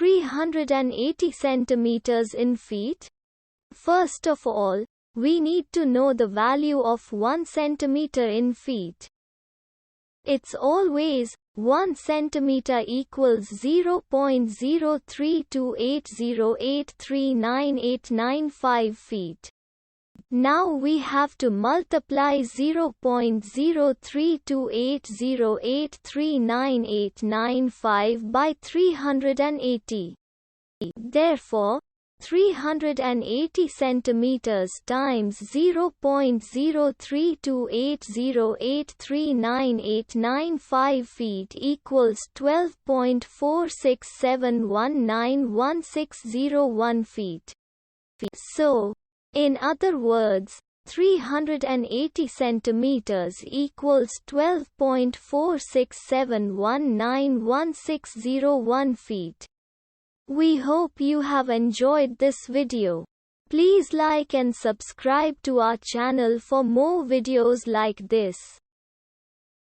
380 centimeters in feet? First of all, we need to know the value of 1 centimeter in feet. It's always 1 centimeter equals 0.03280839895 feet. Now we have to multiply 0.03280839895 by 380. Therefore, 380 centimeters times 0.03280839895 feet equals 12.46719160 feet. So, in other words, 380 centimeters equals 12.46719160 feet. We hope you have enjoyed this video. Please like and subscribe to our channel for more videos like this.